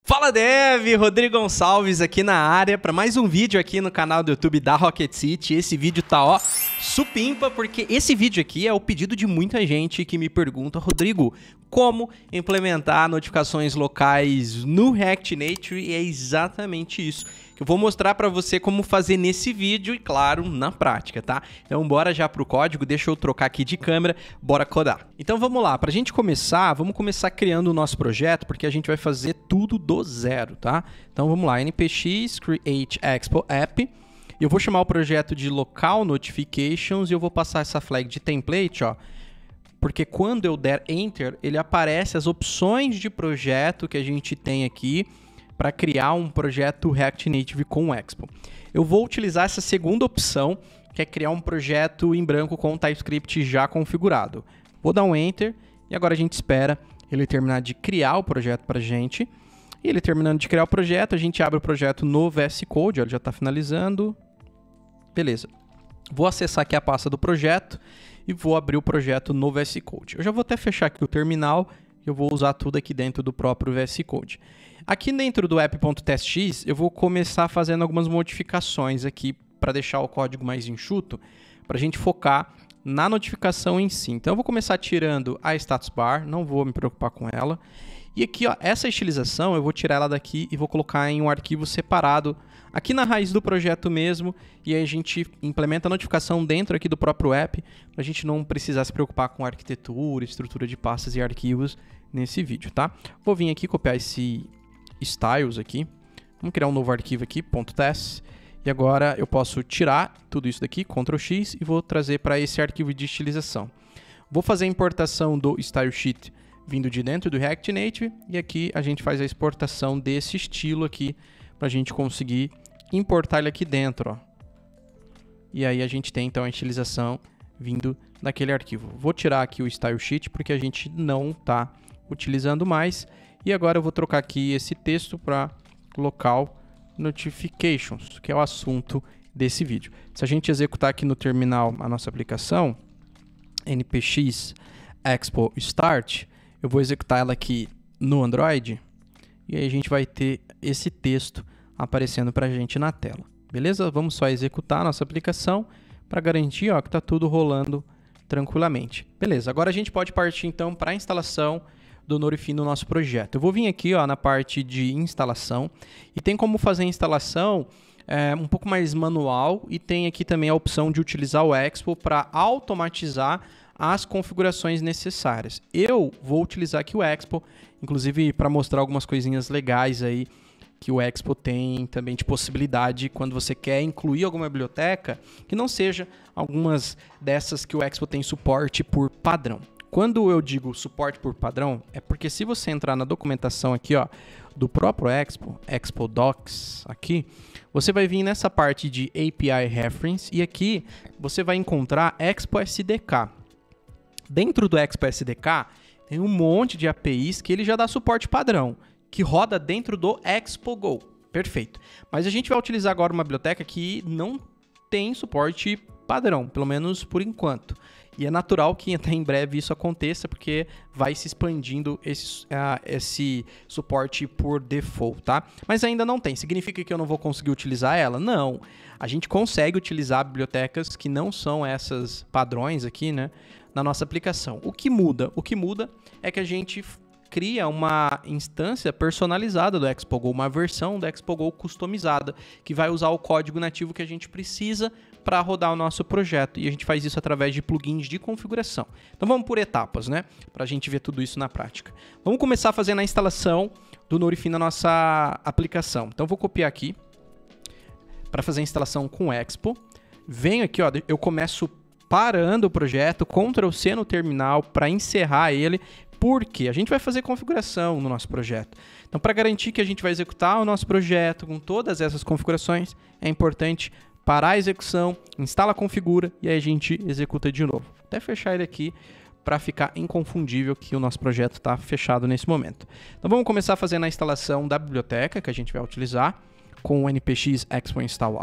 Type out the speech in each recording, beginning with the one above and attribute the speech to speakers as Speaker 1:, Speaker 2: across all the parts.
Speaker 1: Fala Dev, Rodrigo Gonçalves aqui na área para mais um vídeo aqui no canal do YouTube da Rocket City. Esse vídeo tá supimpa porque esse vídeo aqui é o pedido de muita gente que me pergunta: Rodrigo, como implementar notificações locais no React Native? E é exatamente isso que eu vou mostrar para você como fazer nesse vídeo e, claro, na prática, tá? Então bora já pro código, deixa eu trocar aqui de câmera, bora codar. Então vamos lá, pra gente começar, vamos começar criando o nosso projeto, porque a gente vai fazer tudo do zero, tá? Então vamos lá, npx create expo app. Eu vou chamar o projeto de local notifications e eu vou passar essa flag de template, ó. Porque quando eu der Enter, ele aparece as opções de projeto que a gente tem aqui para criar um projeto React Native com Expo. Eu vou utilizar essa segunda opção, que é criar um projeto em branco com o TypeScript já configurado. Vou dar um Enter e agora a gente espera ele terminar de criar o projeto para a gente. E ele terminando de criar o projeto, a gente abre o projeto no VS Code, ele já está finalizando. Beleza. Vou acessar aqui a pasta do projeto e vou abrir o projeto no VS Code. Eu já vou até fechar aqui o terminal, eu vou usar tudo aqui dentro do próprio VS Code. Aqui dentro do app.testx, eu vou começar fazendo algumas modificações aqui para deixar o código mais enxuto, para a gente focar na notificação em si. Então eu vou começar tirando a status bar, não vou me preocupar com ela. E aqui, ó, essa estilização, eu vou tirar ela daqui e vou colocar em um arquivo separado, aqui na raiz do projeto mesmo, e aí a gente implementa a notificação dentro aqui do próprio app, para a gente não precisar se preocupar com arquitetura, estrutura de pastas e arquivos nesse vídeo, tá? Vou vir aqui copiar esse styles aqui, vamos criar um novo arquivo aqui, .test, e agora eu posso tirar tudo isso daqui, Ctrl X, e vou trazer para esse arquivo de estilização. Vou fazer a importação do style sheet vindo de dentro do React Native, e aqui a gente faz a exportação desse estilo aqui, para a gente conseguir importar ele aqui dentro, ó. E aí a gente tem então a estilização vindo daquele arquivo. Vou tirar aqui o style sheet porque a gente não está utilizando mais. E agora eu vou trocar aqui esse texto para local notifications, que é o assunto desse vídeo. Se a gente executar aqui no terminal a nossa aplicação, npx expo start, eu vou executar ela aqui no Android, e aí a gente vai ter esse texto aparecendo para a gente na tela. Beleza? Vamos só executar a nossa aplicação para garantir, ó, que está tudo rolando tranquilamente. Beleza, agora a gente pode partir então para a instalação do Norify no nosso projeto. Eu vou vir aqui, ó, na parte de instalação, e tem como fazer a instalação um pouco mais manual, e tem aqui também a opção de utilizar o Expo para automatizar as configurações necessárias. Eu vou utilizar aqui o Expo, inclusive para mostrar algumas coisinhas legais aí que o Expo tem também de possibilidade quando você quer incluir alguma biblioteca que não seja algumas dessas que o Expo tem suporte por padrão. Quando eu digo suporte por padrão, é porque se você entrar na documentação aqui, ó, do próprio Expo, Expo Docs aqui, você vai vir nessa parte de API Reference e aqui você vai encontrar Expo SDK. Dentro do Expo SDK tem um monte de APIs que ele já dá suporte padrão, que roda dentro do Expo Go. Perfeito. Mas a gente vai utilizar agora uma biblioteca que não tem suporte padrão, pelo menos por enquanto. E é natural que até em breve isso aconteça, porque vai se expandindo esse suporte por default, tá? Mas ainda não tem. Significa que eu não vou conseguir utilizar ela? Não. A gente consegue utilizar bibliotecas que não são essas padrões aqui, né, na nossa aplicação. O que muda? O que muda é que a gente cria uma instância personalizada do Expo Go, uma versão do Expo Go customizada, que vai usar o código nativo que a gente precisa para rodar o nosso projeto, e a gente faz isso através de plugins de configuração. Então vamos por etapas, né, para a gente ver tudo isso na prática. Vamos começar fazendo a instalação do Norify na nossa aplicação. Então vou copiar aqui para fazer a instalação com Expo. Venho aqui, ó, eu começo parando o projeto, Ctrl C no terminal para encerrar ele, porque a gente vai fazer configuração no nosso projeto. Então, para garantir que a gente vai executar o nosso projeto com todas essas configurações, é importante parar a execução, instala, configura, e aí a gente executa de novo. Até fechar ele aqui para ficar inconfundível que o nosso projeto está fechado nesse momento. Então, vamos começar fazendo a instalação da biblioteca que a gente vai utilizar com o npx expo install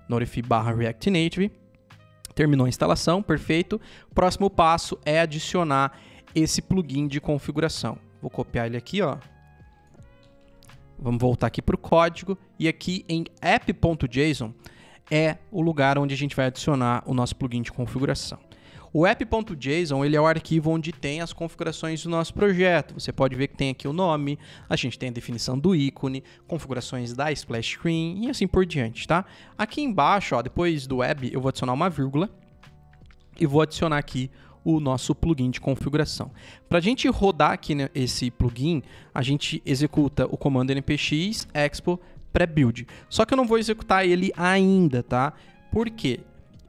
Speaker 1: @norify/React Native. Terminou a instalação, perfeito. O próximo passo é adicionar esse plugin de configuração. Vou copiar ele aqui, ó, Vamos voltar aqui para o código e aqui em app.json é o lugar onde a gente vai adicionar o nosso plugin de configuração. O app.json ele é o arquivo onde tem as configurações do nosso projeto. Você pode ver que tem aqui o nome, a gente tem a definição do ícone, configurações da splash screen e assim por diante, tá? Aqui embaixo, ó, depois do web, eu vou adicionar uma vírgula e vou adicionar aqui o nosso plugin de configuração. Para a gente rodar aqui esse plugin, a gente executa o comando npx expo pré-build. Só que eu não vou executar ele ainda, tá? Por quê?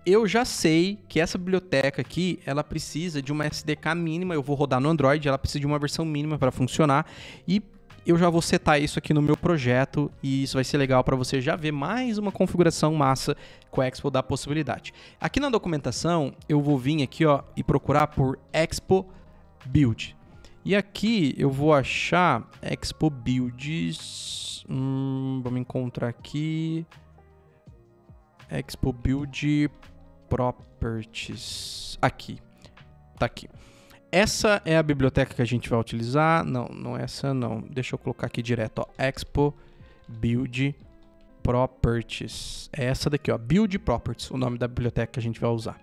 Speaker 1: Eu já sei que essa biblioteca aqui, ela precisa de uma SDK mínima, eu vou rodar no Android, ela precisa de uma versão mínima para funcionar e eu já vou setar isso aqui no meu projeto e isso vai ser legal para você já ver mais uma configuração massa que o Expo dá possibilidade. Aqui na documentação, eu vou vir aqui ó, e procurar por Expo Build. E aqui eu vou achar Expo Builds, vamos encontrar aqui, Expo Build Properties, aqui, tá aqui. Essa é a biblioteca que a gente vai utilizar. Não é essa não. Deixa eu colocar aqui direto, ó. Expo Build Properties. É essa daqui, ó. Build Properties, o nome da biblioteca que a gente vai usar.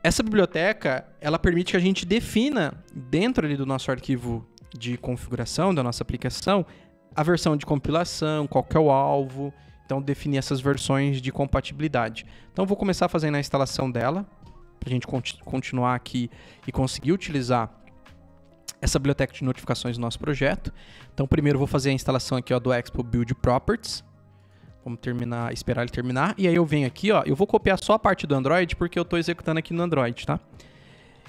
Speaker 1: Essa biblioteca, ela permite que a gente defina dentro ali do nosso arquivo de configuração da nossa aplicação a versão de compilação, qual que é o alvo. Então, definir essas versões de compatibilidade. Então, eu vou começar fazendo a instalação dela, para a gente continuar aqui e conseguir utilizar essa biblioteca de notificações do nosso projeto. Então, primeiro eu vou fazer a instalação aqui ó, do Expo Build Properties. Vamos esperar ele terminar. E aí eu venho aqui, ó, eu vou copiar só a parte do Android, porque eu estou executando aqui no Android, tá?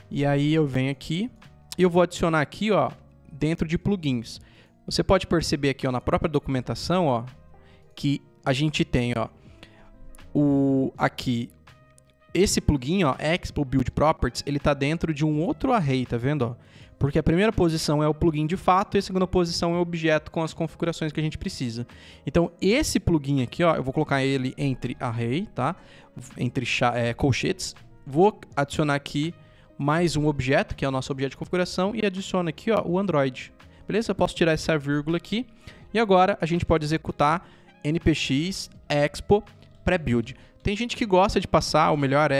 Speaker 1: E aí eu venho aqui e eu vou adicionar aqui, ó, dentro de plugins. Você pode perceber aqui, ó, na própria documentação, ó, que a gente tem, ó, aqui esse plugin, ó, Expo Build Properties, ele está dentro de um outro array, tá vendo? Ó? Porque a primeira posição é o plugin de fato e a segunda posição é o objeto com as configurações que a gente precisa. Então, esse plugin aqui, ó, eu vou colocar ele entre array, tá? Entre colchetes. Vou adicionar aqui mais um objeto, que é o nosso objeto de configuração, e adiciono aqui ó, o Android. Beleza? Eu posso tirar essa vírgula aqui. E agora a gente pode executar npx expo pré-build. Tem gente que gosta de passar, ou melhor,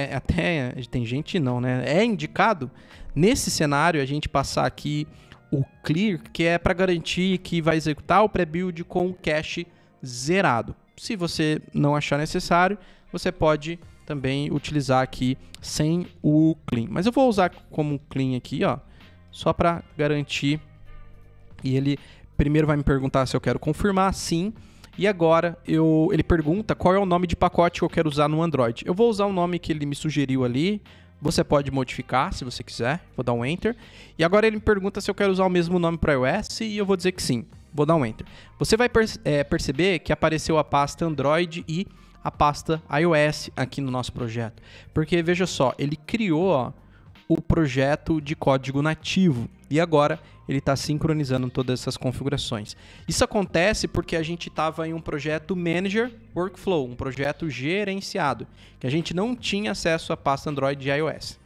Speaker 1: tem gente não, né? É indicado, nesse cenário, a gente passar aqui o clear, que é para garantir que vai executar o pré-build com o cache zerado. Se você não achar necessário, você pode também utilizar aqui sem o clean. Mas eu vou usar como clean aqui, ó, só para garantir. E ele primeiro vai me perguntar se eu quero confirmar, sim. E agora ele pergunta qual é o nome de pacote que eu quero usar no Android. Eu vou usar o nome que ele me sugeriu ali. Você pode modificar se você quiser. Vou dar um Enter. E agora ele me pergunta se eu quero usar o mesmo nome para iOS e eu vou dizer que sim. Vou dar um Enter. Você vai perceber que apareceu a pasta Android e a pasta iOS aqui no nosso projeto. Porque, veja só, ele criou ó, o projeto de código nativo. E agora ele está sincronizando todas essas configurações. Isso acontece porque a gente estava em um projeto Manager Workflow, um projeto gerenciado, que a gente não tinha acesso à pasta Android e iOS.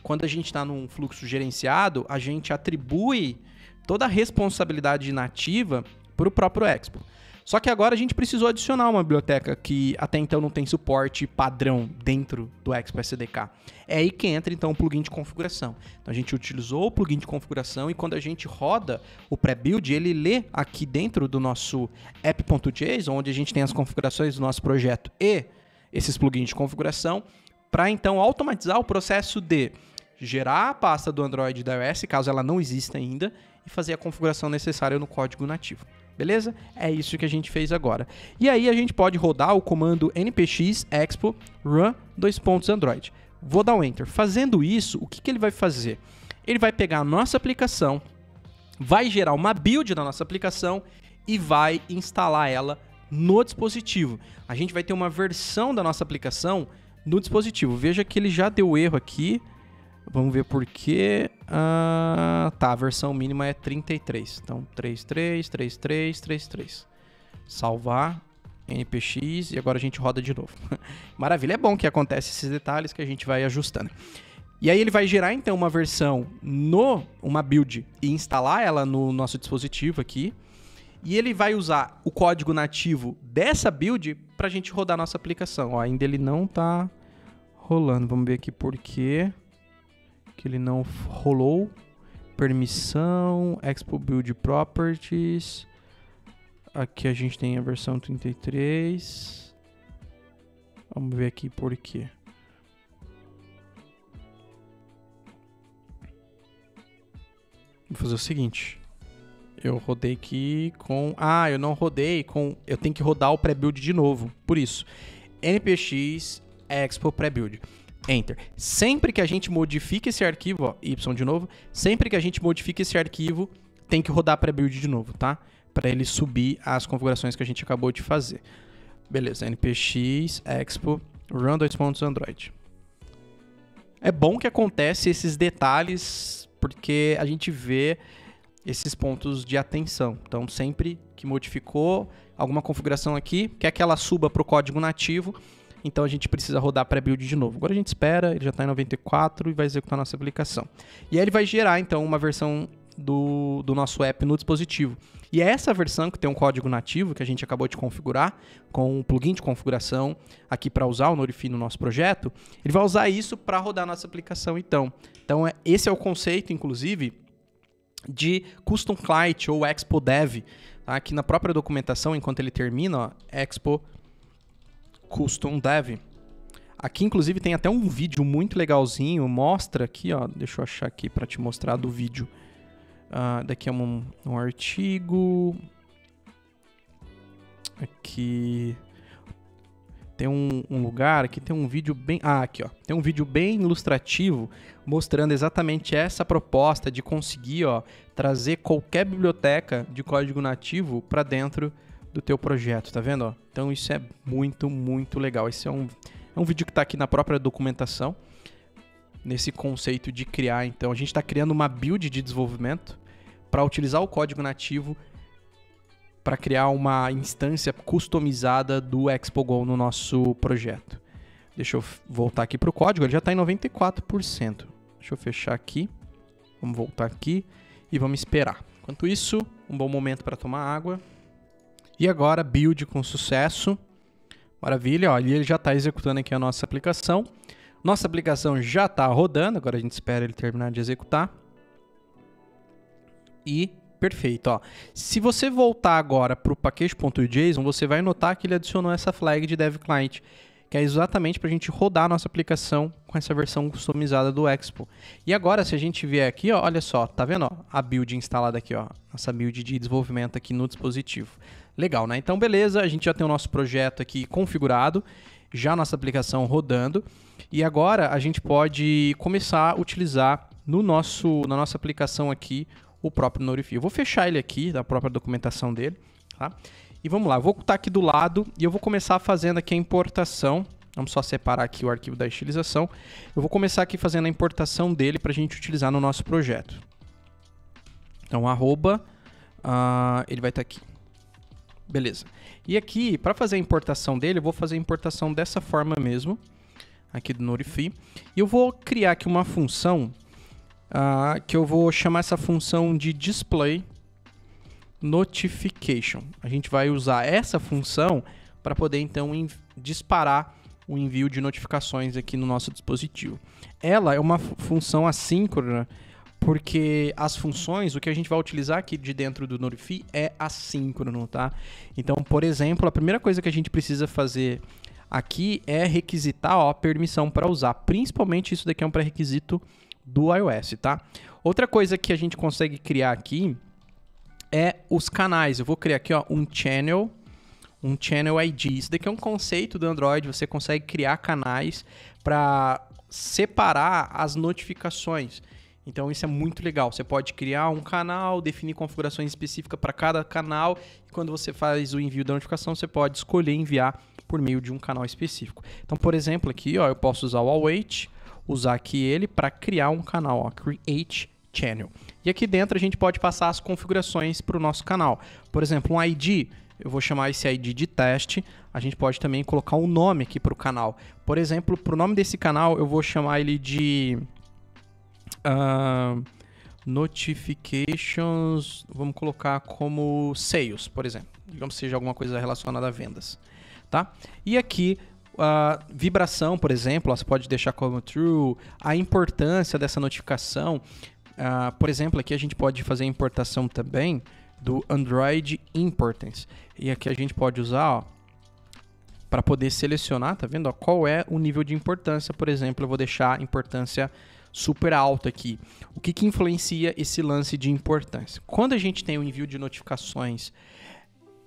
Speaker 1: Quando a gente está num fluxo gerenciado, a gente atribui toda a responsabilidade nativa para o próprio Expo. Só que agora a gente precisou adicionar uma biblioteca que até então não tem suporte padrão dentro do Expo SDK. É aí que entra então o plugin de configuração. Então a gente utilizou o plugin de configuração e quando a gente roda o pré-build, ele lê aqui dentro do nosso app.json, onde a gente tem as configurações do nosso projeto e esses plugins de configuração, para então automatizar o processo de gerar a pasta do Android e da iOS, caso ela não exista ainda, e fazer a configuração necessária no código nativo. Beleza? É isso que a gente fez agora. E aí a gente pode rodar o comando npx expo run :android. Vou dar um Enter. Fazendo isso, o que ele vai fazer? Ele vai pegar a nossa aplicação, vai gerar uma build da nossa aplicação e vai instalar ela no dispositivo. A gente vai ter uma versão da nossa aplicação no dispositivo. Veja que ele já deu erro aqui. Vamos ver por quê. Tá, a versão mínima é 33. Então, 33, 33, 33. Salvar, npx, e agora a gente roda de novo. Maravilha, é bom que acontece esses detalhes que a gente vai ajustando. E aí ele vai gerar, então, uma versão uma build, e instalar ela no nosso dispositivo aqui. E ele vai usar o código nativo dessa build para a gente rodar a nossa aplicação. Ó, ainda ele não está rolando. Vamos ver aqui por quê que ele não rolou. Permissão, Expo Build Properties. Aqui a gente tem a versão 33. Vamos ver aqui por quê. Vou fazer o seguinte. Eu rodei aqui com... eu não rodei com... Eu tenho que rodar o pré-build de novo. Por isso. npx expo pré-build. Enter. Sempre que a gente modifica esse arquivo, ó, y de novo. Sempre que a gente modifica esse arquivo, tem que rodar pré-build de novo, tá? Para ele subir as configurações que a gente acabou de fazer. Beleza. npx expo run Android. É bom que acontece esses detalhes, porque a gente vê esses pontos de atenção. Então, sempre que modificou alguma configuração aqui, quer que ela suba para o código nativo, então a gente precisa rodar pré-build de novo. Agora a gente espera, ele já está em 94 e vai executar a nossa aplicação. E aí ele vai gerar, então, uma versão do nosso app no dispositivo. E é essa versão que tem um código nativo que a gente acabou de configurar, com um plugin de configuração aqui para usar o Notify no nosso projeto, ele vai usar isso para rodar a nossa aplicação, então. Então, esse é o conceito, inclusive, de Custom Client ou Expo Dev. Tá? Aqui na própria documentação, enquanto ele termina, ó, Expo Custom Dev. Aqui, inclusive, tem até um vídeo muito legalzinho, mostra aqui, ó, deixa eu achar aqui para te mostrar do vídeo. Daqui é um artigo. Aqui tem um lugar, aqui tem um vídeo bem... aqui ó, tem um vídeo bem ilustrativo mostrando exatamente essa proposta de conseguir, ó, trazer qualquer biblioteca de código nativo para dentro do teu projeto, tá vendo? Ó? Então isso é muito, muito legal. Esse é um vídeo que está aqui na própria documentação, nesse conceito de criar. Então a gente está criando uma build de desenvolvimento para utilizar o código nativo para criar uma instância customizada do ExpoGo no nosso projeto. Deixa eu voltar aqui para o código, ele já está em 94%. Deixa eu fechar aqui, vamos voltar aqui e vamos esperar. Enquanto isso, um bom momento para tomar água. E agora, build com sucesso. Maravilha, ó, ele já está executando aqui a nossa aplicação. Nossa aplicação já está rodando, agora a gente espera ele terminar de executar. E perfeito, ó. Se você voltar agora para o package.json, você vai notar que ele adicionou essa flag de dev client, que é exatamente para a gente rodar a nossa aplicação com essa versão customizada do Expo. E agora, se a gente vier aqui, ó, olha só, tá vendo, ó, a build instalada aqui, ó, nossa build de desenvolvimento aqui no dispositivo. Legal, né? Então, beleza, a gente já tem o nosso projeto aqui configurado, já a nossa aplicação rodando, e agora a gente pode começar a utilizar na nossa aplicação aqui o próprio Notify. Eu vou fechar ele aqui, da própria documentação dele, tá? E vamos lá, eu vou estar aqui do lado e eu vou começar fazendo aqui a importação. Vamos só separar aqui o arquivo da estilização. Eu vou começar aqui fazendo a importação dele para a gente utilizar no nosso projeto. Então, ele vai estar aqui. Beleza. E aqui, para fazer a importação dele, eu vou fazer a importação dessa forma mesmo, aqui do Notify. E eu vou criar aqui uma função, que eu vou chamar essa função de display notification. A gente vai usar essa função para poder então disparar o envio de notificações aqui no nosso dispositivo. Ela é uma função assíncrona, porque as funções, o que a gente vai utilizar aqui de dentro do Notify é assíncrono, tá? Então, por exemplo, a primeira coisa que a gente precisa fazer aqui é requisitar a permissão para usar. Principalmente isso daqui é um pré-requisito do iOS, tá? Outra coisa que a gente consegue criar aqui é os canais. Eu vou criar aqui, ó, um channel ID. Isso daqui é um conceito do Android. Você consegue criar canais para separar as notificações. Então isso é muito legal. Você pode criar um canal, definir configurações específicas para cada canal. E quando você faz o envio da notificação, você pode escolher enviar por meio de um canal específico. Então, por exemplo, aqui, ó, eu posso usar o await, usar aqui ele para criar um canal, ó, create channel. E aqui dentro a gente pode passar as configurações para o nosso canal. Por exemplo, um ID, eu vou chamar esse ID de teste. A gente pode também colocar um nome aqui para o canal. Por exemplo, para o nome desse canal, eu vou chamar ele de notifications, vamos colocar como sales, por exemplo. Digamos que seja alguma coisa relacionada a vendas, tá? E aqui, a vibração, por exemplo, você pode deixar como true, a importância dessa notificação. Por exemplo, aqui a gente pode fazer a importação também do Android Importance. E aqui a gente pode usar, para poder selecionar, tá vendo? Ó, qual é o nível de importância. Por exemplo, eu vou deixar a importância super alta aqui. O que influencia esse lance de importância? Quando a gente tem o envio de notificações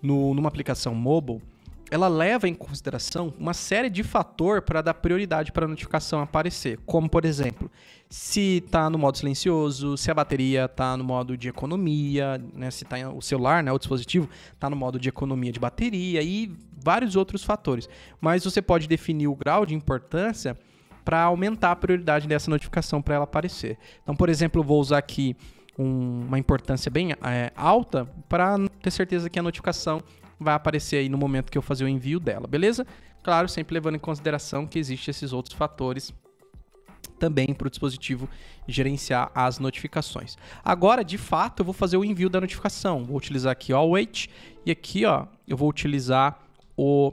Speaker 1: numa aplicação mobile, ela leva em consideração uma série de fatores para dar prioridade para a notificação aparecer. Como, por exemplo, se está no modo silencioso, se a bateria está no modo de economia, né, se tá o celular, né, o dispositivo, está no modo de economia de bateria e vários outros fatores. Mas você pode definir o grau de importância para aumentar a prioridade dessa notificação para ela aparecer. Então, por exemplo, eu vou usar aqui uma importância bem alta para ter certeza que a notificação vai aparecer aí no momento que eu fazer o envio dela, beleza? Claro, sempre levando em consideração que existem esses outros fatores também para o dispositivo gerenciar as notificações. Agora, de fato, eu vou fazer o envio da notificação. Vou utilizar aqui o Await e aqui, ó, eu vou utilizar o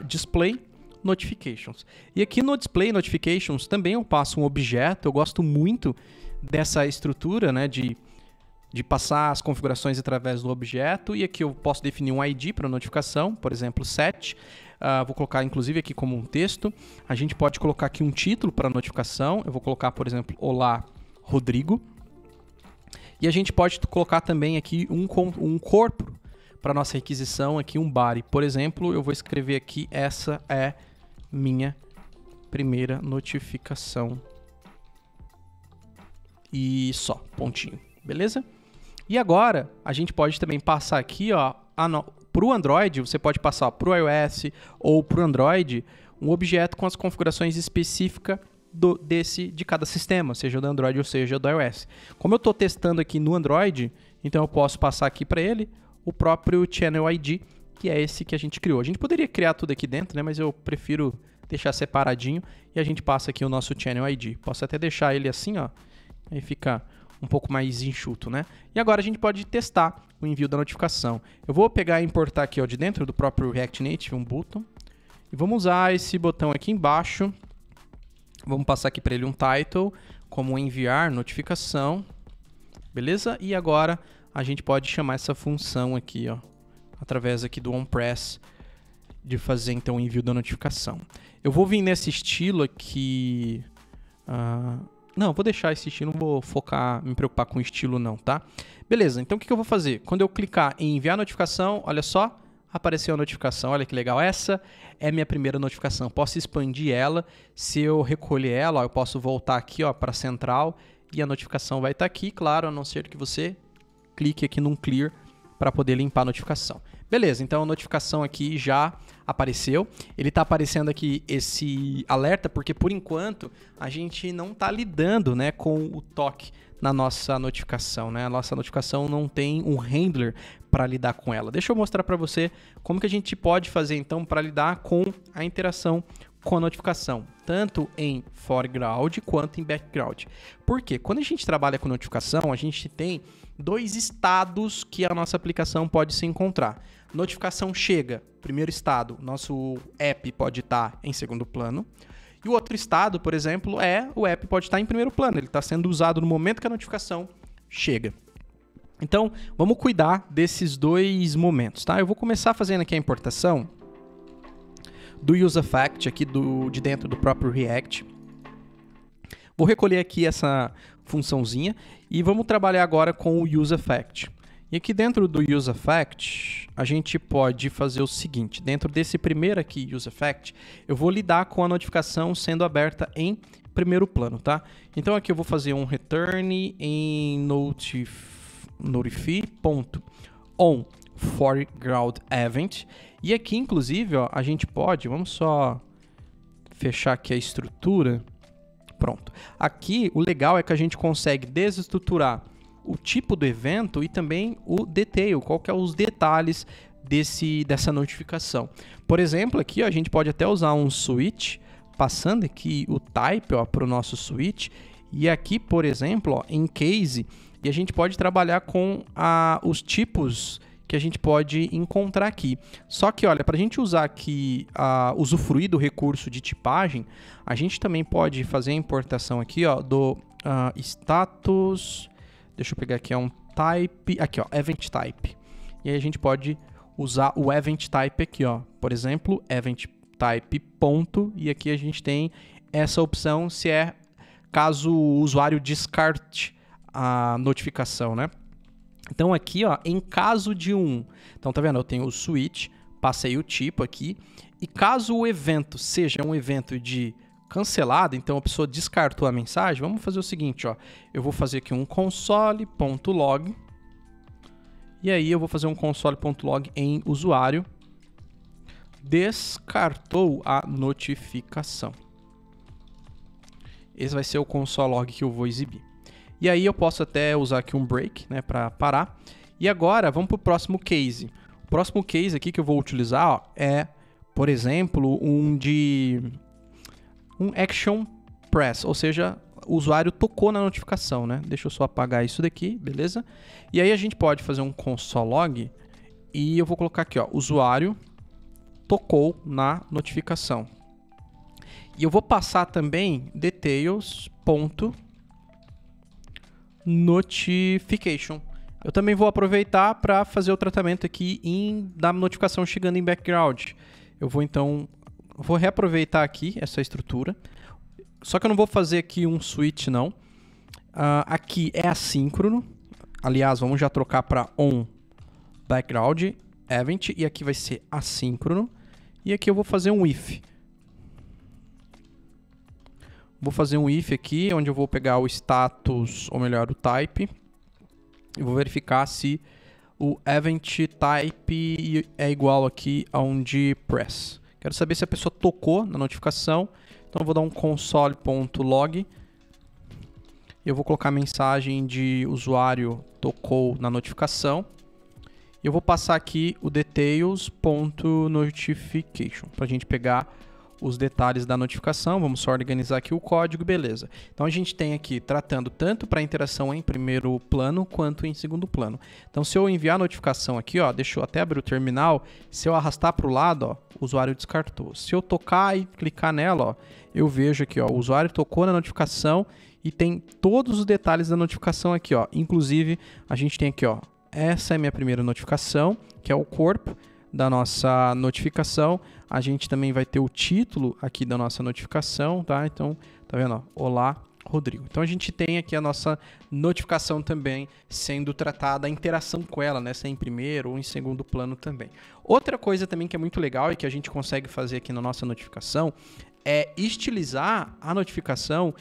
Speaker 1: Display Notifications. E aqui no Display Notifications também eu passo um objeto. Eu gosto muito dessa estrutura, né, de passar as configurações através do objeto. E aqui eu posso definir um ID para notificação, por exemplo, set. Vou colocar inclusive aqui como um texto. A gente pode colocar aqui um título para a notificação. Eu vou colocar, por exemplo, Olá, Rodrigo. E a gente pode colocar também aqui um corpo para nossa requisição, aqui um body. Por exemplo, eu vou escrever aqui, essa é minha primeira notificação. E só, pontinho, beleza? E agora, a gente pode também passar aqui, ó, para o Android, você pode passar para o iOS ou para o Android, um objeto com as configurações específicas de cada sistema, seja do Android ou seja do iOS. Como eu estou testando aqui no Android, então eu posso passar aqui para ele o próprio Channel ID, que é esse que a gente criou. A gente poderia criar tudo aqui dentro, né, mas eu prefiro deixar separadinho e a gente passa aqui o nosso Channel ID. Posso até deixar ele assim, ó, aí fica um pouco mais enxuto, né? E agora a gente pode testar o envio da notificação. Eu vou pegar e importar aqui, ó, de dentro do próprio React Native um button. E vamos usar esse botão aqui embaixo. Vamos passar aqui para ele um title, como enviar notificação. Beleza? E agora a gente pode chamar essa função aqui, ó, através aqui do onPress, de fazer então o envio da notificação. Eu vou vir nesse estilo aqui. Não, vou deixar esse estilo, não vou me preocupar com o estilo não, tá? Beleza, então o que eu vou fazer? Quando eu clicar em enviar notificação, olha só, apareceu a notificação, olha que legal. Essa é minha primeira notificação, posso expandir ela. Se eu recolher ela, ó, eu posso voltar aqui para a central e a notificação vai estar aqui, claro, a não ser que você clique aqui num clear para poder limpar a notificação. Beleza, então a notificação aqui já apareceu. Ele está aparecendo aqui esse alerta porque por enquanto a gente não está lidando, né, com o toque na nossa notificação, né? A nossa notificação não tem um handler para lidar com ela. Deixa eu mostrar para você como que a gente pode fazer então para lidar com a interação com a notificação, tanto em foreground quanto em background. Por quê? Quando a gente trabalha com notificação, a gente tem dois estados que a nossa aplicação pode se encontrar. Notificação chega, primeiro estado, nosso app pode estar em segundo plano. E o outro estado, por exemplo, o app pode estar em primeiro plano. Ele está sendo usado no momento que a notificação chega. Então, vamos cuidar desses dois momentos, tá? Eu vou começar fazendo aqui a importação do useEffect aqui de dentro do próprio React. Vou recolher aqui essa funçãozinha e vamos trabalhar agora com o useEffect. E aqui dentro do useEffect, a gente pode fazer o seguinte. Dentro desse primeiro aqui, useEffect, eu vou lidar com a notificação sendo aberta em primeiro plano, tá? Então aqui eu vou fazer um return em notify.onForegroundEvent. E aqui, inclusive, ó, a gente pode, vamos só fechar aqui a estrutura. Pronto. Aqui, o legal é que a gente consegue desestruturar o tipo do evento e também o detail, qual que é os detalhes dessa notificação. Por exemplo, aqui ó, a gente pode até usar um switch, passando aqui o type para o nosso switch. E aqui, por exemplo, ó, em case, E a gente pode trabalhar com os tipos que a gente pode encontrar aqui. Só que, olha, para a gente usar aqui, usufruir do recurso de tipagem, a gente também pode fazer a importação aqui, ó, do status, deixa eu pegar aqui, é um type, aqui, ó, event type. E aí a gente pode usar o event type aqui, ó, por exemplo, event type ponto, e aqui a gente tem essa opção se é caso o usuário descarte a notificação, né? Então aqui, ó, em caso de então tá vendo, eu tenho o switch, passei o tipo aqui, e caso o evento seja um evento de cancelado, então a pessoa descartou a mensagem, vamos fazer o seguinte, ó, eu vou fazer aqui um console.log, e aí eu vou fazer um console.log em usuário, descartou a notificação. Esse vai ser o console log que eu vou exibir. E aí eu posso até usar aqui um break, né, para parar. E agora vamos para o próximo case. O próximo case aqui que eu vou utilizar, ó, é, por exemplo, um action press, ou seja, o usuário tocou na notificação, né? Deixa eu só apagar isso daqui, beleza? E aí a gente pode fazer um console log e eu vou colocar aqui, ó, usuário tocou na notificação. E eu vou passar também details.notification. Eu também vou aproveitar para fazer o tratamento aqui da notificação chegando em background. Eu vou então reaproveitar aqui essa estrutura. Só que eu não vou fazer aqui um switch não. Aqui é assíncrono. Aliás, vamos já trocar para on background event e aqui vai ser assíncrono. E aqui eu vou fazer um if. Vou fazer um if aqui, onde eu vou pegar o status, ou melhor, o type. E vou verificar se o event type é igual aqui a um de press. Quero saber se a pessoa tocou na notificação. Então eu vou dar um console.log. Eu vou colocar a mensagem de usuário tocou na notificação. E eu vou passar aqui o details.notification para a gente pegar os detalhes da notificação. Vamos só organizar aqui o código, beleza. Então a gente tem aqui tratando tanto para interação em primeiro plano quanto em segundo plano. Então se eu enviar a notificação aqui, ó, deixa eu até abrir o terminal, se eu arrastar para o lado, ó, o usuário descartou. Se eu tocar e clicar nela, ó, eu vejo aqui, ó, o usuário tocou na notificação e tem todos os detalhes da notificação aqui, ó. Inclusive a gente tem aqui, ó, essa é a minha primeira notificação, que é o corpo da nossa notificação. A gente também vai ter o título aqui da nossa notificação, tá? Então, tá vendo? Ó? Olá, Rodrigo. Então, a gente tem aqui a nossa notificação também sendo tratada, a interação com ela, né? Se é em primeiro ou em segundo plano também. Outra coisa também que é muito legal e que a gente consegue fazer aqui na nossa notificação é estilizar a notificação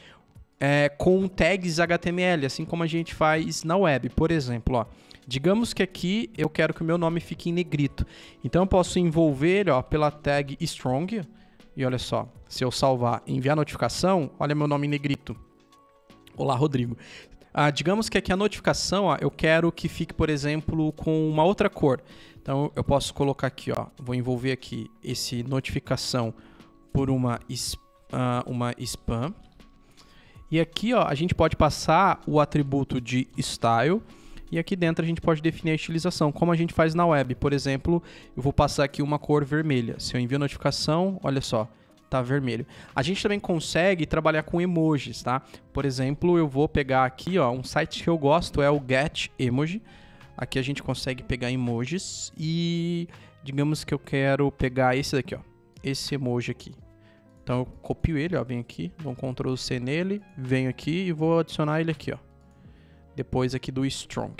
Speaker 1: com tags HTML, assim como a gente faz na web. Por exemplo, ó, digamos que aqui eu quero que o meu nome fique em negrito. Então eu posso envolver, ó, pela tag strong. E olha só, se eu salvar e enviar notificação, olha meu nome em negrito. Olá, Rodrigo. Digamos que aqui a notificação, ó, eu quero que fique, por exemplo, com uma outra cor. Então eu posso colocar aqui, ó, vou envolver aqui esse notificação por uma spam. E aqui, ó, a gente pode passar o atributo de style. E aqui dentro a gente pode definir a estilização, como a gente faz na web. Por exemplo, eu vou passar aqui uma cor vermelha. Se eu envio a notificação, olha só, tá vermelho. A gente também consegue trabalhar com emojis, tá? Por exemplo, eu vou pegar aqui, ó, um site que eu gosto é o Get Emoji. Aqui a gente consegue pegar emojis e digamos que eu quero pegar esse daqui, ó, esse emoji aqui. Então eu copio ele, ó, venho aqui, dou um Ctrl C nele, venho aqui e vou adicionar ele aqui, ó. Depois aqui do strong.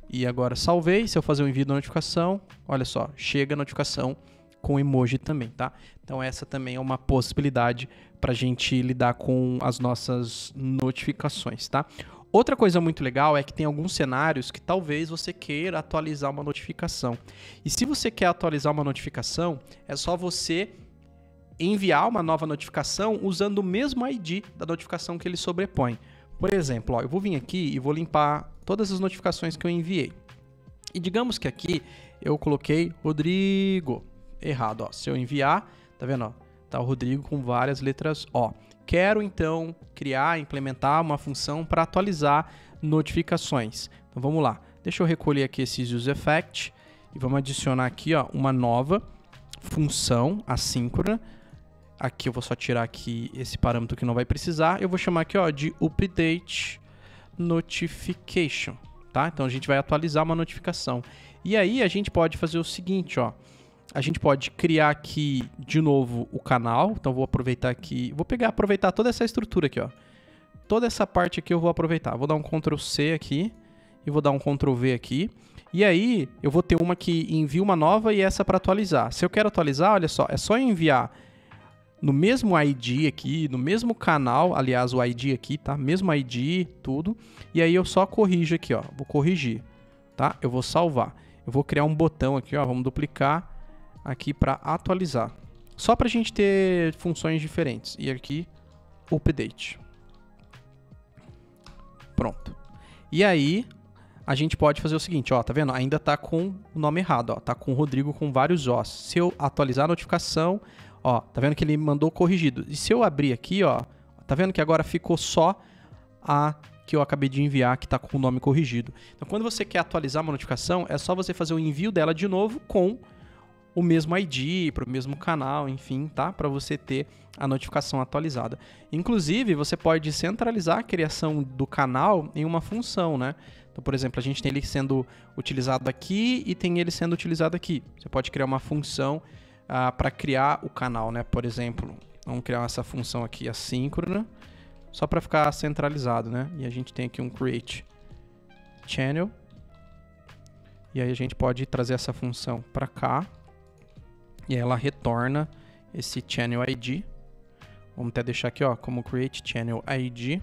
Speaker 1: E agora salvei, se eu fazer o envio da notificação, olha só, chega a notificação com emoji também, tá? Então essa também é uma possibilidade para a gente lidar com as nossas notificações, tá? Outra coisa muito legal é que tem alguns cenários que talvez você queira atualizar uma notificação. E se você quer atualizar uma notificação, é só você enviar uma nova notificação usando o mesmo ID da notificação que ele sobrepõe. Por exemplo, ó, eu vou vir aqui e vou limpar todas as notificações que eu enviei. E digamos que aqui eu coloquei Rodrigo errado. Ó. Se eu enviar, tá vendo? Ó, tá o Rodrigo com várias letras O. Quero então implementar uma função para atualizar notificações. Então vamos lá. Deixa eu recolher aqui esses use effect e vamos adicionar aqui, ó, uma nova função assíncrona. Aqui eu vou só tirar aqui esse parâmetro que não vai precisar. Eu vou chamar aqui, ó, de update notification, tá? Então a gente vai atualizar uma notificação. E aí a gente pode fazer o seguinte, ó. A gente pode criar aqui de novo o canal. Então vou aproveitar aqui, vou aproveitar toda essa estrutura aqui, ó. Toda essa parte aqui eu vou aproveitar. Vou dar um Ctrl C aqui e vou dar um Ctrl V aqui. E aí eu vou ter uma que envia uma nova e essa para atualizar. Se eu quero atualizar, olha só, é só enviar no mesmo ID aqui, no mesmo canal, aliás, o ID aqui, tá? Mesmo ID, tudo. E aí eu só corrijo aqui, ó. Vou corrigir, tá? Eu vou salvar. Eu vou criar um botão aqui, ó. Vamos duplicar aqui para atualizar. Só para a gente ter funções diferentes. E aqui, update. Pronto. E aí, a gente pode fazer o seguinte, ó. Tá vendo? Ainda tá com o nome errado, ó. Tá com o Rodrigo com vários Os. Se eu atualizar a notificação... Ó, tá vendo que ele mandou corrigido. E se eu abrir aqui, ó, tá vendo que agora ficou só a que eu acabei de enviar, que tá com o nome corrigido. Então, quando você quer atualizar uma notificação, é só você fazer o envio dela de novo com o mesmo ID, para o mesmo canal, enfim, tá? Para você ter a notificação atualizada. Inclusive, você pode centralizar a criação do canal em uma função, né? Então, por exemplo, a gente tem ele sendo utilizado aqui e tem ele sendo utilizado aqui. Você pode criar uma função para criar o canal, né? Por exemplo, vamos criar essa função aqui assíncrona, só para ficar centralizado, né? E a gente tem aqui um create channel. E aí a gente pode trazer essa função para cá. E ela retorna esse channel ID. Vamos até deixar aqui, ó, como create channel ID.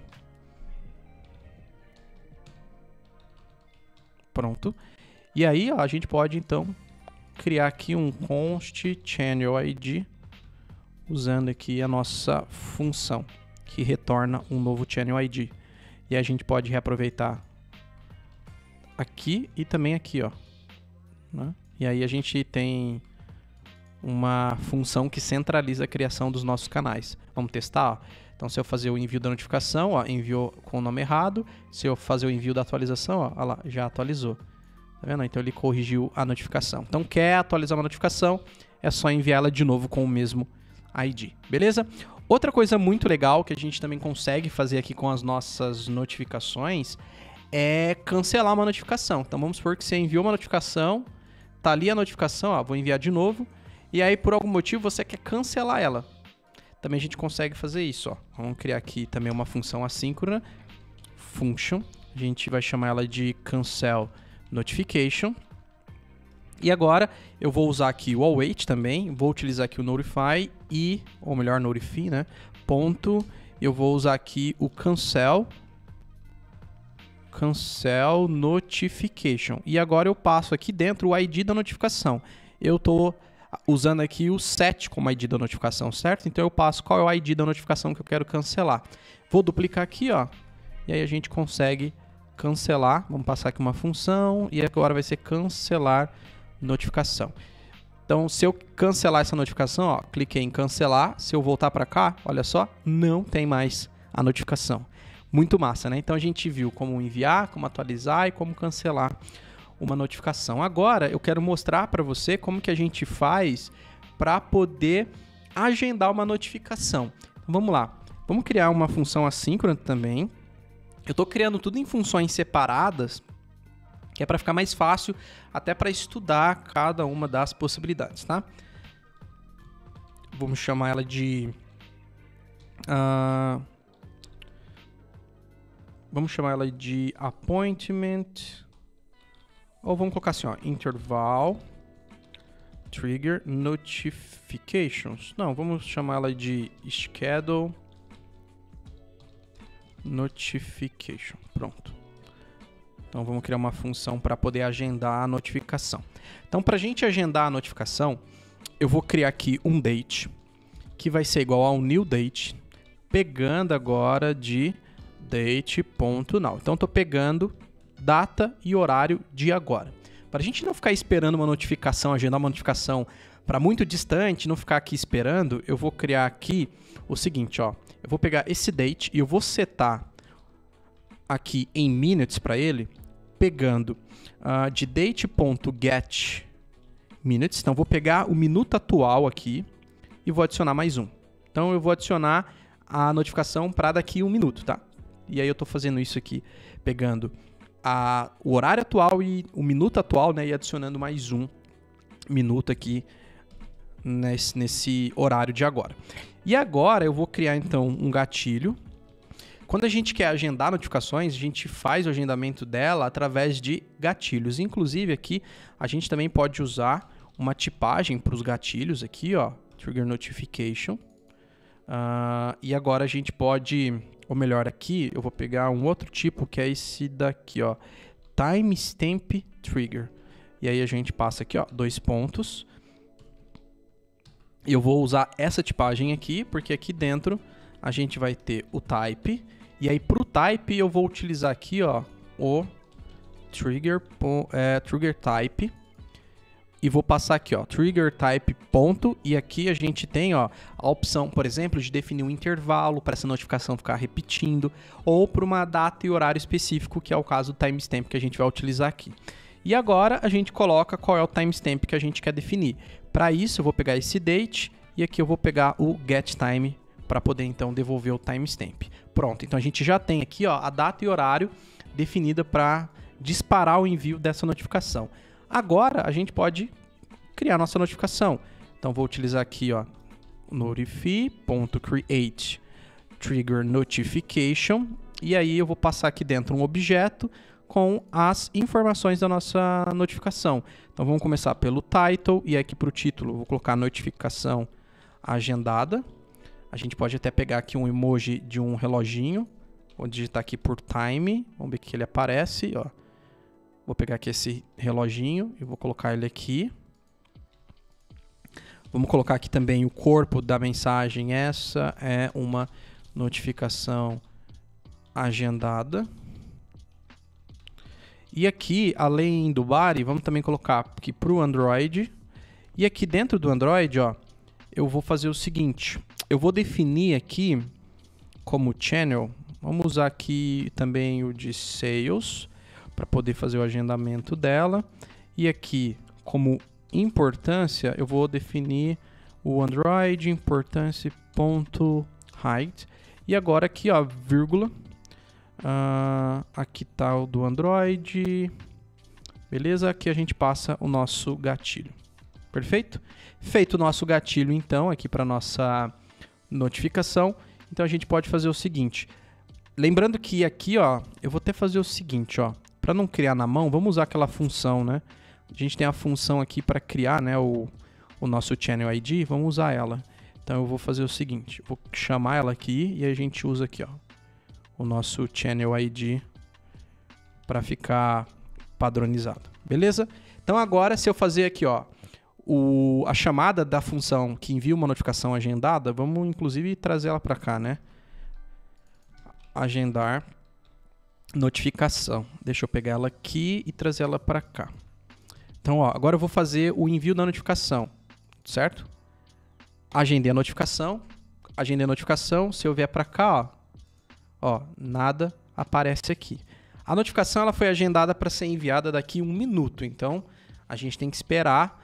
Speaker 1: Pronto. E aí, ó, a gente pode então criar aqui um const channel ID usando aqui a nossa função que retorna um novo channel ID. E a gente pode reaproveitar aqui e também aqui, ó, né? E aí a gente tem uma função que centraliza a criação dos nossos canais. Vamos testar, ó. Então, se eu fazer o envio da notificação, ó, enviou com o nome errado. Se eu fazer o envio da atualização, ó, olha lá, já atualizou. Tá vendo? Então ele corrigiu a notificação. Então quer atualizar uma notificação, é só enviá-la de novo com o mesmo ID, beleza? Outra coisa muito legal que a gente também consegue fazer aqui com as nossas notificações é cancelar uma notificação. Então vamos supor que você enviou uma notificação, tá ali a notificação, ó, vou enviar de novo, e aí por algum motivo você quer cancelar ela. Também a gente consegue fazer isso, ó. Vamos criar aqui também uma função assíncrona, function, a gente vai chamar ela de cancel notification. E agora eu vou usar aqui o await também, vou utilizar aqui o notify e, ou melhor, notify, né? Ponto, eu vou usar aqui o cancel notification. E agora eu passo aqui dentro o ID da notificação. Eu tô usando aqui o set como ID da notificação, certo? Então eu passo qual é o ID da notificação que eu quero cancelar. Vou duplicar aqui, ó, e aí a gente consegue cancelar. Vamos passar aqui uma função e agora vai ser cancelar notificação. Então, se eu cancelar essa notificação, ó, cliquei em cancelar. Se eu voltar para cá, olha só, não tem mais a notificação. Muito massa, né? Então a gente viu como enviar, como atualizar e como cancelar uma notificação. Agora eu quero mostrar para você como que a gente faz para poder agendar uma notificação. Então, vamos lá. Vamos criar uma função assíncrona também. Eu estou criando tudo em funções separadas, que é para ficar mais fácil até para estudar cada uma das possibilidades, tá? Vamos chamar ela de... vamos chamar ela de appointment, ou vamos colocar assim, ó, interval trigger notifications. Não, vamos chamar ela de schedule notification. Pronto. Então vamos criar uma função para poder agendar a notificação. Então, para a gente agendar a notificação, eu vou criar aqui um date que vai ser igual ao new date, pegando agora de date.now. Então, estou pegando data e horário de agora. Para a gente não ficar esperando uma notificação, agendar uma notificação para muito distante, não ficar aqui esperando, eu vou criar aqui o seguinte, ó. Eu vou pegar esse date e eu vou setar aqui em minutes para ele, pegando de date.get minutes. Então, vou pegar o minuto atual aqui e vou adicionar mais um. Então, eu vou adicionar a notificação para daqui 1 minuto, tá? E aí eu estou fazendo isso aqui, pegando o horário atual e o minuto atual, né? E adicionando mais 1 minuto aqui nesse horário de agora. E agora eu vou criar, então, um gatilho. Quando a gente quer agendar notificações, a gente faz o agendamento dela através de gatilhos. Inclusive, aqui, a gente também pode usar uma tipagem para os gatilhos aqui, ó, Trigger Notification. E agora a gente pode, ou melhor, aqui eu vou pegar um outro tipo que é esse daqui, ó, Timestamp Trigger. E aí a gente passa aqui, ó, 2 pontos. Eu vou usar essa tipagem aqui, porque aqui dentro a gente vai ter o type. E aí para o type eu vou utilizar aqui, ó, o trigger type. E vou passar aqui, ó, trigger type ponto. E aqui a gente tem, ó, a opção, por exemplo, de definir um intervalo para essa notificação ficar repetindo, ou para uma data e horário específico, que é o caso do timestamp que a gente vai utilizar aqui. E agora a gente coloca qual é o timestamp que a gente quer definir. Para isso eu vou pegar esse date e aqui eu vou pegar o getTime para poder então devolver o timestamp. Pronto, então a gente já tem aqui, ó, a data e horário definida para disparar o envio dessa notificação. Agora a gente pode criar nossa notificação. Então vou utilizar aqui, ó, notify.create trigger notification e aí eu vou passar aqui dentro um objeto com as informações da nossa notificação. Então vamos começar pelo title e aqui para o título eu vou colocar notificação agendada. A gente pode até pegar aqui um emoji de um reloginho. Vou digitar aqui por time, vamos ver o que ele aparece, ó. Vou pegar aqui esse reloginho e vou colocar ele aqui. Vamos colocar aqui também o corpo da mensagem. Essa é uma notificação agendada. E aqui, além do body, vamos também colocar aqui para o Android. E aqui dentro do Android, ó, eu vou fazer o seguinte. Eu vou definir aqui como channel. Vamos usar aqui também o de sales para poder fazer o agendamento dela. E aqui, como importância, eu vou definir o Android importância.height. E agora aqui, ó, vírgula. Aqui tá o do Android. Beleza? Aqui a gente passa o nosso gatilho. Perfeito? Feito o nosso gatilho, então, aqui para nossa notificação. Então a gente pode fazer o seguinte. Lembrando que aqui, ó, eu vou até fazer o seguinte, ó. Para não criar na mão, vamos usar aquela função, né? A gente tem a função aqui para criar, né, o nosso channel ID. Vamos usar ela. Então eu vou fazer o seguinte. Eu vou chamar ela aqui e a gente usa aqui, ó, o nosso channel ID para ficar padronizado. Beleza? Então agora, se eu fazer aqui, ó, a chamada da função que envia uma notificação agendada, vamos inclusive trazer ela para cá, né? Agendar notificação. Deixa eu pegar ela aqui e trazer ela para cá. Então, ó, agora eu vou fazer o envio da notificação, certo? Agendei a notificação. Se eu vier para cá, ó, nada aparece aqui. A notificação ela foi agendada para ser enviada daqui 1 minuto, então a gente tem que esperar,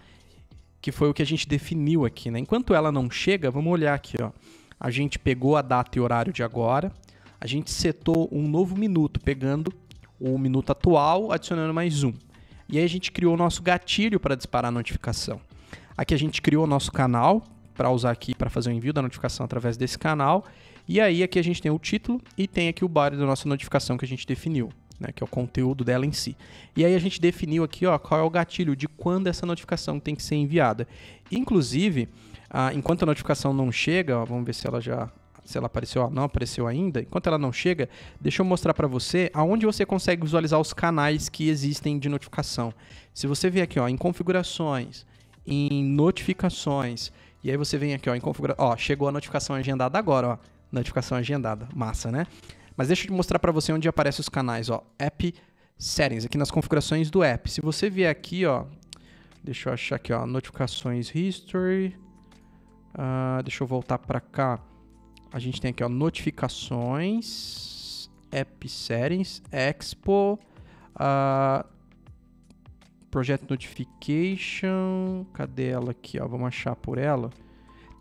Speaker 1: que foi o que a gente definiu aqui, né? Enquanto ela não chega, vamos olhar aqui, ó. A gente pegou a data e horário de agora, a gente setou um novo minuto, pegando o minuto atual, adicionando mais um. E aí a gente criou o nosso gatilho para disparar a notificação. Aqui a gente criou o nosso canal, para usar aqui para fazer o envio da notificação através desse canal. E aí aqui a gente tem o título e tem aqui o body da nossa notificação que a gente definiu, né, que é o conteúdo dela em si. E aí a gente definiu aqui, ó, qual é o gatilho de quando essa notificação tem que ser enviada. Inclusive, enquanto a notificação não chega, ó, vamos ver se ela apareceu, ó, não apareceu ainda. Enquanto ela não chega, deixa eu mostrar para você aonde você consegue visualizar os canais que existem de notificação. Se você vier aqui, ó, em configurações, em notificações, e aí você vem aqui, ó, em configuração, ó, chegou a notificação agendada agora, ó, notificação agendada, massa, né? Mas deixa eu te mostrar para você onde aparecem os canais, ó, App Settings, aqui nas configurações do app. Se você vier aqui, ó, deixa eu achar aqui, ó, Notificações History, deixa eu voltar para cá. A gente tem aqui, ó, Notificações App Settings, Expo, Project Notification, cadê ela aqui, ó? Vamos achar por ela.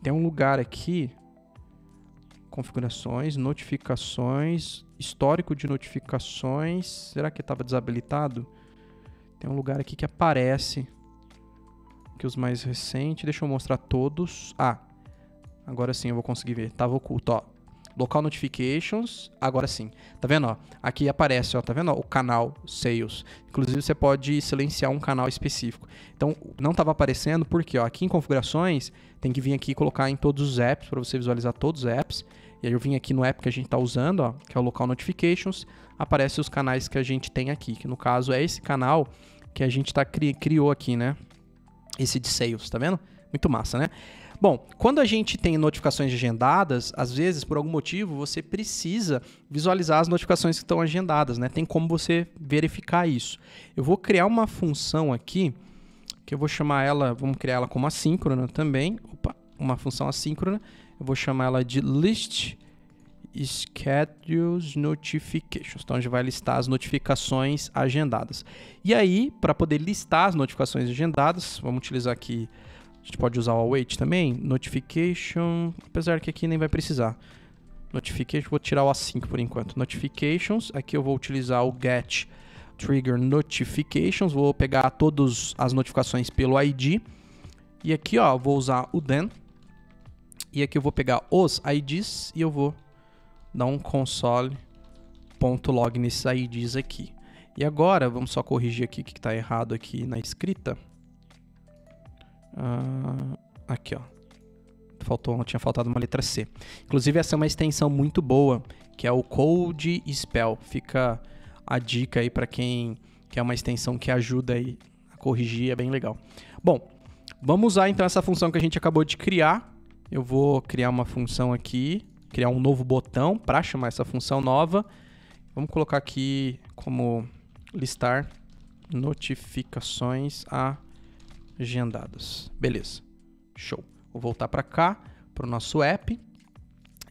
Speaker 1: Tem um lugar aqui, configurações, notificações, histórico de notificações, será que estava desabilitado? Tem um lugar aqui que aparece, que os mais recentes, deixa eu mostrar todos. Agora sim eu vou conseguir ver, tava oculto, ó. Local Notifications, agora sim. Tá vendo, ó? Aqui aparece, ó, tá vendo, ó, o canal Sales. Inclusive você pode silenciar um canal específico. Então, não estava aparecendo porque, ó, aqui em configurações, tem que vir aqui e colocar em todos os apps para você visualizar todos os apps. E aí eu vim aqui no app que a gente está usando, ó, que é o Local Notifications, aparece os canais que a gente tem aqui, que no caso é esse canal que a gente criou aqui, né? Esse de Sales, tá vendo? Muito massa, né? Bom, quando a gente tem notificações agendadas, às vezes, por algum motivo, você precisa visualizar as notificações que estão agendadas, né? Tem como você verificar isso. Eu vou criar uma função aqui, que eu vou chamar ela, vamos criar ela como assíncrona também. Opa, uma função assíncrona. Eu vou chamar ela de List Schedules Notifications. Então, a gente vai listar as notificações agendadas. E aí, para poder listar as notificações agendadas, vamos utilizar aqui... A gente pode usar o await também, notification, apesar que aqui nem vai precisar. Notification, vou tirar o async por enquanto. Notifications, aqui eu vou utilizar o get trigger notifications, vou pegar todas as notificações pelo ID. E aqui, ó, vou usar o then. E aqui eu vou pegar os IDs e eu vou dar um console.log nesses IDs aqui. E agora, vamos só corrigir aqui o que está errado aqui na escrita. Aqui, ó. Tinha faltado uma letra C. Inclusive, essa é uma extensão muito boa, que é o Code Spell. Fica a dica aí para quem quer uma extensão que ajuda aí a corrigir, é bem legal. Bom, vamos usar então essa função que a gente acabou de criar. Eu vou criar uma função aqui, criar um novo botão para chamar essa função nova. Vamos colocar aqui como listar notificações agendadas. Beleza. Show. Vou voltar para cá, para o nosso app.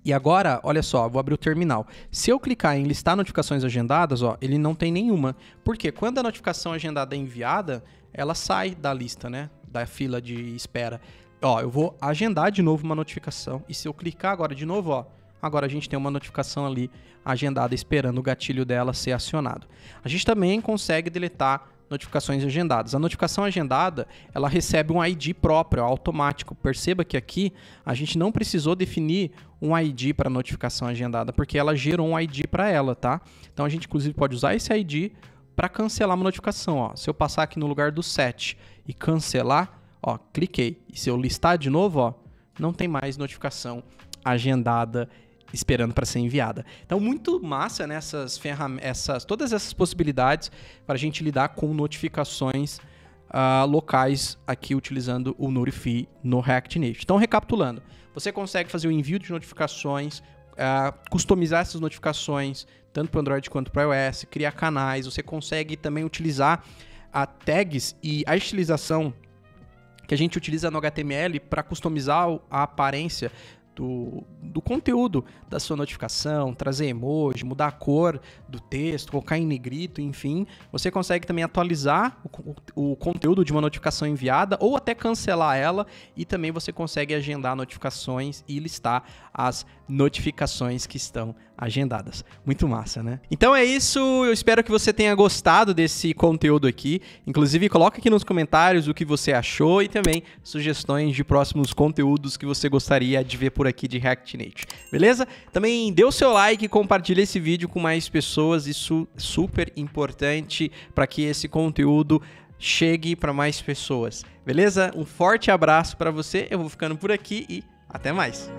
Speaker 1: E agora, olha só, vou abrir o terminal. Se eu clicar em listar notificações agendadas, ó, ele não tem nenhuma. Porque quando a notificação agendada é enviada, ela sai da lista, né? Da fila de espera. Ó, eu vou agendar de novo uma notificação. E se eu clicar agora de novo, ó, agora a gente tem uma notificação ali agendada esperando o gatilho dela ser acionado. A gente também consegue deletar notificações agendadas. A notificação agendada, ela recebe um ID próprio, automático. Perceba que aqui a gente não precisou definir um ID para notificação agendada, porque ela gerou um ID para ela, tá? Então a gente inclusive pode usar esse ID para cancelar uma notificação, ó. Se eu passar aqui no lugar do set e cancelar, ó, cliquei. E se eu listar de novo, ó, não tem mais notificação agendada esperando para ser enviada. Então, muito massa, né, todas essas possibilidades para a gente lidar com notificações locais aqui utilizando o Notify no React Native. Então, recapitulando, você consegue fazer o envio de notificações, customizar essas notificações, tanto para Android quanto para iOS, criar canais, você consegue também utilizar tags e a estilização que a gente utiliza no HTML para customizar a aparência do conteúdo da sua notificação, trazer emoji, mudar a cor do texto, colocar em negrito, enfim. Você consegue também atualizar o conteúdo de uma notificação enviada ou até cancelar ela, e também você consegue agendar notificações e listar as notificações que estão agendadas. Muito massa, né? Então é isso, eu espero que você tenha gostado desse conteúdo aqui. Inclusive, coloca aqui nos comentários o que você achou e também sugestões de próximos conteúdos que você gostaria de ver por aqui de React Native, beleza? Também dê o seu like e compartilhe esse vídeo com mais pessoas, isso é super importante para que esse conteúdo chegue para mais pessoas, beleza? Um forte abraço para você, eu vou ficando por aqui e até mais!